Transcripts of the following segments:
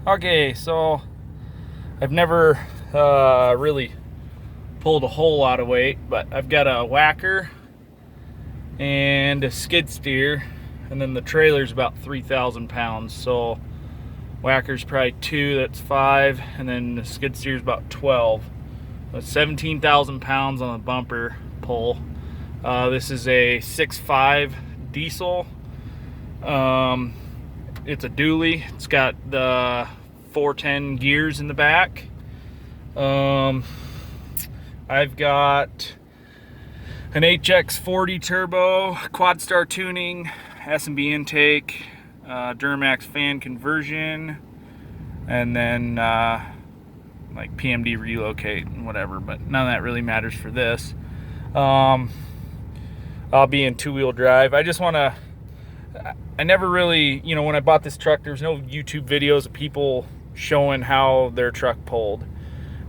Okay, so I've never really pulled a whole lot of weight, but I've got a whacker and a skid steer, and then the trailer's about 3,000 pounds. So whacker's probably 2, that's 5, and then the skid steer's about 12. That's 17,000 pounds on the bumper pull. This is a 6.5 diesel. It's a dually. It's got the 410 gears in the back. I've got an HX40 turbo, quad star tuning, S&B intake, Duramax fan conversion, and then like PMD relocate and whatever, but none of that really matters for this. I'll be in 2-wheel drive. I never really, when I bought this truck, there's no YouTube videos of people showing how their truck pulled,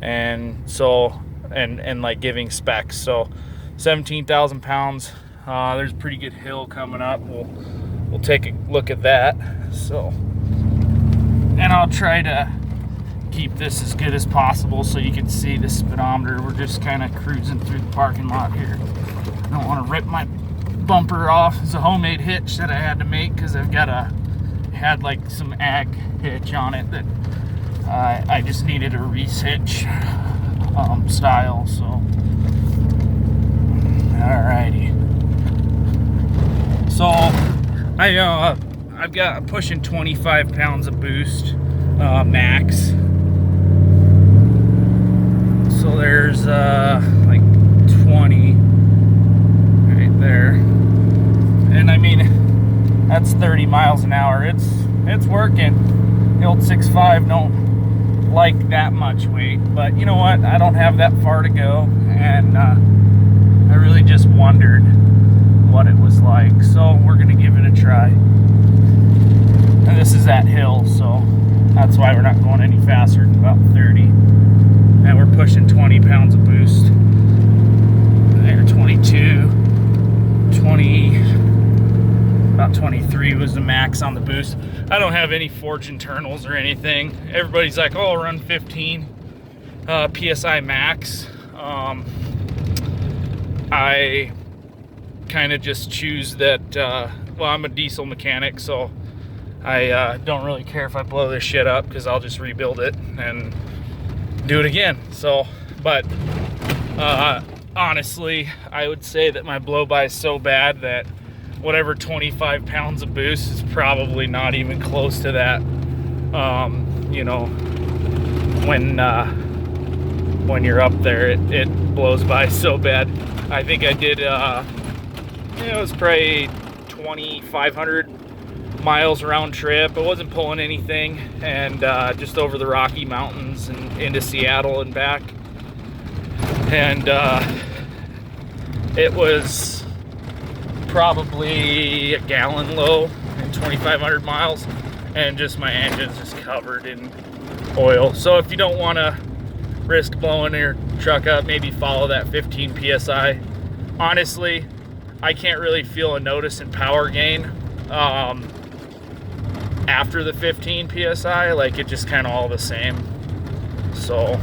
and so and like giving specs. So 17,000 pounds. There's a pretty good hill coming up. We'll take a look at that. So, and I'll try to keep this as good as possible so you can see the speedometer. We're just kind of cruising through the parking lot here. I don't want to rip my bumper off. It's a homemade hitch that I had to make because I've got had like some ag hitch on it that I just needed a Reese hitch style. So alrighty, so I'm pushing 25 pounds of boost max. So there's like 20 right there. And I mean, that's 30 miles an hour. It's working. The old 6.5 don't like that much weight, but you know what? I don't have that far to go, and I really just wondered what it was like. So we're gonna give it a try. And this is that hill, so that's why we're not going any faster than about 30. And we're pushing 20 pounds of boost. There, 22, 20, about 23 was the max on the boost. I don't have any forged internals or anything. Everybody's like, oh, run 15 PSI max. I kind of just choose that, well, I'm a diesel mechanic, so I don't really care if I blow this shit up, because I'll just rebuild it and do it again. So, but honestly, I would say that my blow by is so bad that whatever 25 pounds of boost is probably not even close to that. When you're up there, it blows by so bad. I think I did, it was probably 2,500 miles round trip. I wasn't pulling anything, and just over the Rocky Mountains and into Seattle and back. And it was probably a gallon low in 2,500 miles, and just my engine's just covered in oil. So if you don't want to risk blowing your truck up, maybe follow that 15 PSI. Honestly, I can't really feel a notice in power gain after the 15 PSI. Like, it just kind of all the same. So,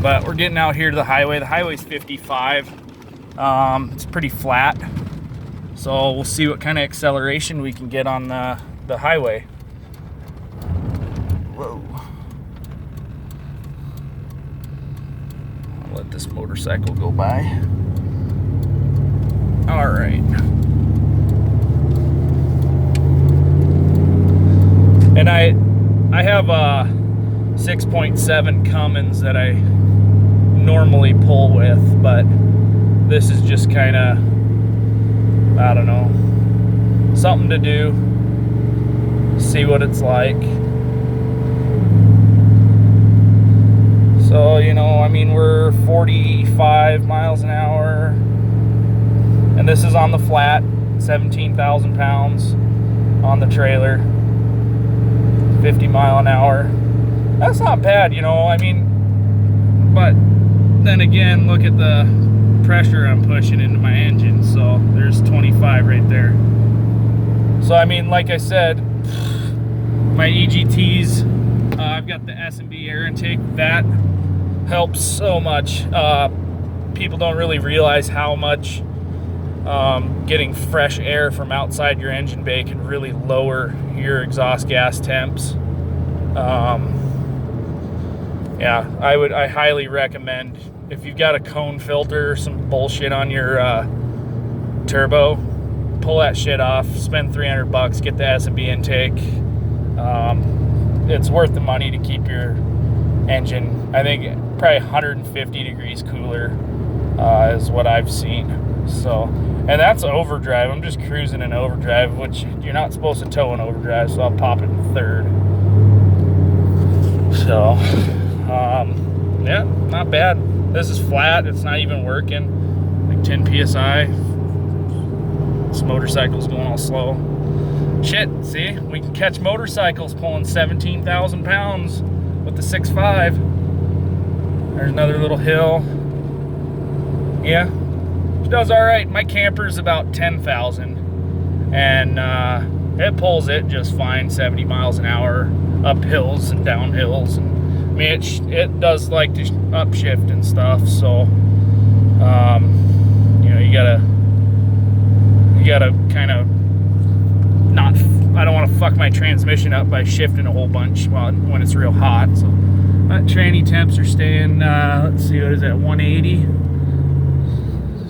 but we're getting out here to the highway. The highway's 55. It's pretty flat, so we'll see what kind of acceleration we can get on the highway. Whoa. I'll let this motorcycle go by. All right. And I have a 6.7 Cummins that I normally pull with, but this is just kind of, I don't know, something to do, see what it's like. So, I mean, we're 45 miles an hour, and this is on the flat, 17,000 pounds on the trailer, 50 mile an hour. That's not bad, I mean, but then again, look at the pressure I'm pushing into my engine. So there's 25 right there. So I mean, like I said, my EGTs. I've got the S&B air intake. That helps so much. People don't really realize how much getting fresh air from outside your engine bay can really lower your exhaust gas temps. Yeah, I highly recommend, if you've got a cone filter or some bullshit on your turbo, pull that shit off, spend $300, get the S&B intake. It's worth the money to keep your engine, I think, probably 150 degrees cooler is what I've seen. So, and that's overdrive. I'm just cruising in overdrive, which you're not supposed to tow in overdrive, so I'll pop it in third. So, yeah, not bad. This is flat. It's not even working. Like 10 PSI. This motorcycle's going all slow. Shit, see? We can catch motorcycles pulling 17,000 pounds with the 6.5. There's another little hill. Yeah, it does all right. My camper's about 10,000, and it pulls it just fine, 70 miles an hour, up hills and down hills. And I mean, it does like to upshift and stuff. So, you know, you gotta kind of not. I don't want to fuck my transmission up by shifting a whole bunch when it's real hot. So, tranny temps are staying. Let's see, what is that? 180.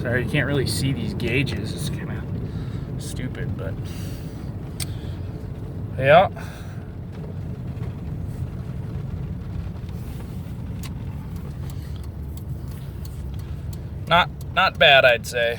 Sorry, you can't really see these gauges. It's kind of stupid, but yeah. Not bad, I'd say.